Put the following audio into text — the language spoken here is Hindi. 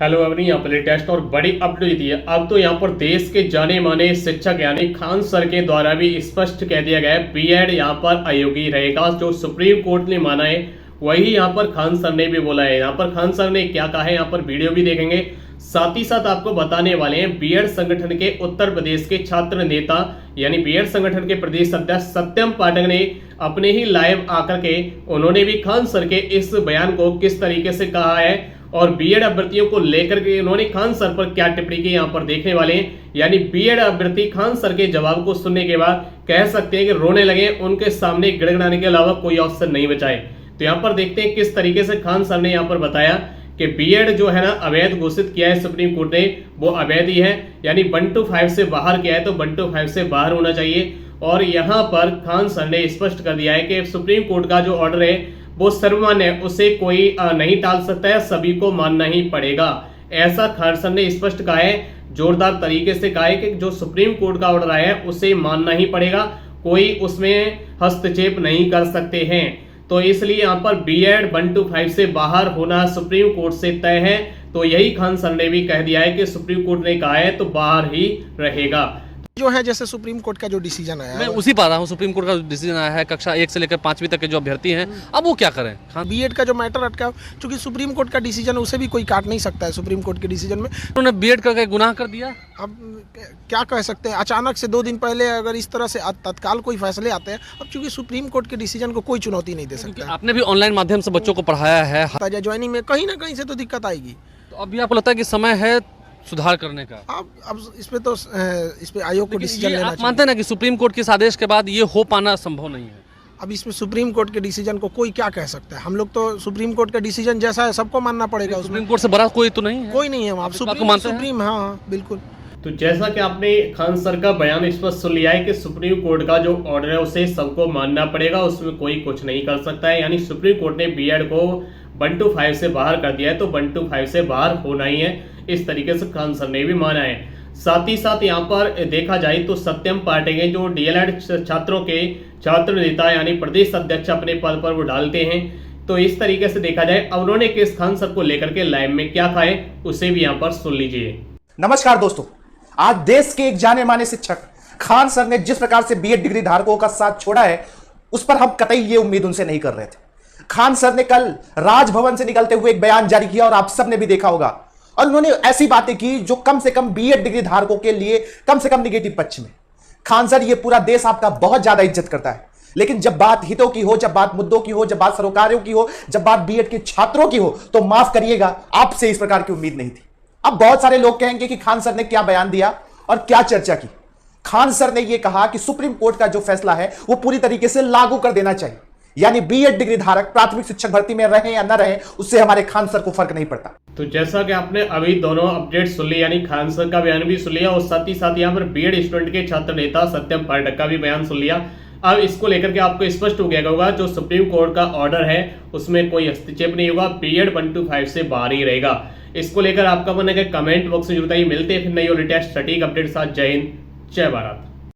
हेलो अवनी, यहाँ पर लेटेस्ट और बड़ी अपडेट दी है। अब तो यहाँ पर देश के जाने माने शिक्षक यानी खान सर के द्वारा भी स्पष्ट कह दिया गया है बीएड यहाँ पर अयोग्य रहेगा। जो सुप्रीम कोर्ट ने माना है वही यहाँ पर खान सर ने भी बोला है। यहाँ पर खान सर ने क्या कहा है यहाँ पर वीडियो भी देखेंगे, साथ ही साथ आपको बताने वाले हैं बीएड संगठन के उत्तर प्रदेश के छात्र नेता यानी बीएड संगठन के प्रदेश अध्यक्ष सत्यम पाठक ने अपने ही लाइव आकर के उन्होंने भी खान सर के इस बयान को किस तरीके से कहा है और बीएड अभ्यर्थियों को लेकर के उन्होंने खान सर पर क्या टिप्पणी की यहाँ पर देखने वाले हैं। यानी बीएड अभ्यर्थी खान सर के जवाब को सुनने के बाद कह सकते हैं कि रोने लगे, उनके सामने गिड़गिड़ाने के अलावा कोई ऑप्शन नहीं बचाए। तो यहाँ पर देखते हैं किस तरीके से खान सर ने यहाँ पर बताया कि बीएड जो है ना अवैध घोषित किया है सुप्रीम कोर्ट ने, वो अवैध ही है। यानी 1 to 5 से बाहर किया है तो 1 to 5 से बाहर होना चाहिए। और यहाँ पर खान सर ने स्पष्ट कर दिया है कि सुप्रीम कोर्ट का जो ऑर्डर है वो सर्वमान्य है, उसे कोई नहीं टाल सकता है, सभी को मानना ही पड़ेगा। ऐसा खान सर ने स्पष्ट कहा है, जोरदार तरीके से कहा है कि जो सुप्रीम कोर्ट का ऑर्डर आया है उसे मानना ही पड़ेगा, कोई उसमें हस्तक्षेप नहीं कर सकते हैं। तो इसलिए यहाँ पर बीएड 1 to 5 से बाहर होना सुप्रीम कोर्ट से तय है। तो यही खान सर ने भी कह दिया है कि सुप्रीम कोर्ट ने कहा है तो बाहर ही रहेगा। जो है जैसे सुप्रीम कोर्ट का जो डिसीजन आया मैं उसी पा रहा हूँ। सुप्रीम कोर्ट का जो डिसीजन आया है कक्षा 1 से लेकर 5वीं तक के जो अभ्यर्थी हैं, अब वो क्या करें? बीएड का जो मैटर अटका, चूंकि सुप्रीम कोर्ट का डिसीजन उसे भी कोई काट नहीं सकता है सुप्रीम कोर्ट के डिसीजन में। उन्होंने बीएड करके गुनाह कर दिया। अब क्या कह सकते हैं, अचानक से 2 दिन पहले अगर इस तरह से तत्काल कोई फैसले आते हैं, अब चूंकि सुप्रीम कोर्ट के डिसीजन को कोई चुनौती नहीं दे सकता। आपने भी ऑनलाइन माध्यम से बच्चों को पढ़ाया है, ज्वाइनिंग में कहीं ना कहीं से तो दिक्कत आएगी। तो अभी आपको लगता है कि समय है सुधार करने का? अब इस पे आयोग को डिसीजन लेना चाहिए। आप मानते हैं ना कि सुप्रीम कोर्ट के इस आदेश के बाद ये हो पाना संभव नहीं है? अब इसमें सुप्रीम कोर्ट के डिसीजन को कोई क्या कह सकता है। हम लोग तो सुप्रीम कोर्ट का डिसीजन जैसा है सबको मानना पड़ेगा। सुप्रीम कोर्ट से बड़ा कोई तो नहीं है? कोई नहीं है। आप सुप्रीम हाँ बिल्कुल। तो जैसा कि आपने खान सर का बयान स्पष्ट सुन लिया है कि सुप्रीम कोर्ट का जो ऑर्डर है उसे सबको मानना पड़ेगा, उसमें कोई कुछ नहीं कर सकता है। यानी सुप्रीम कोर्ट ने बीएड को 1 to 5 से बाहर कर दिया है तो 1 to 5 से बाहर होना ही है, इस तरीके से खान सर ने भी माना है। साथ ही साथ यहाँ पर देखा जाए तो सत्यम पाठक है जो डीएलएड छात्रों के छात्र नेता यानी प्रदेश अध्यक्ष अपने पद पर वो डालते हैं। तो इस तरीके से देखा जाए अब उन्होंने किस खान सर को लेकर के लाइव में क्या कहा है उसे भी यहाँ पर सुन लीजिए। नमस्कार दोस्तों, आज देश के एक जाने माने शिक्षक खान सर ने जिस प्रकार से बीएड डिग्री धारकों का साथ छोड़ा है उस पर हम कतई ये उम्मीद उनसे नहीं कर रहे थे। खान सर ने कल राजभवन से निकलते हुए एक बयान जारी किया और आप सबने भी देखा होगा, और उन्होंने ऐसी बातें की जो कम से कम बीएड डिग्री धारकों के लिए कम से कम निगेटिव पक्ष में। खान सर, ये पूरा देश आपका बहुत ज्यादा इज्जत करता है, लेकिन जब बात हितों की हो, जब बात मुद्दों की हो, जब बात सरोकारों की हो, जब बात बीएड के छात्रों की हो, तो माफ करिएगा, आपसे इस प्रकार की उम्मीद नहीं थी। अब बहुत सारे लोग कहेंगे कि खान सर ने क्या बयान दिया और क्या चर्चा की। खान सर ने यह कहा कि सुप्रीम कोर्ट का जो फैसला है वो पूरी तरीके से लागू कर देना चाहिए, यानी बीएड डिग्री धारक प्राथमिक शिक्षक भर्ती में रहे या न रहे उससे हमारे खान सर को फर्क नहीं पड़ता। तो जैसा कि आपने अभी दोनों अपडेट सुन ली, यानी खान सर का बयान भी सुन लिया और साथ ही साथ यहाँ पर बीएड स्टूडेंट के छात्र नेता सत्यम पाठक का भी बयान सुन लिया। अब इसको लेकर के आपको स्पष्ट हो गया होगा जो सुप्रीम कोर्ट का ऑर्डर है उसमें कोई हस्तक्षेप नहीं होगा, बीएड 1 to 5 से बाहर ही रहेगा। इसको लेकर आपका मन है कमेंट बॉक्स में जरूर आइए। मिलते हैं फिर नई और लेटेस्ट सटीक अपडेट साथ। जय हिंद, जय भारत।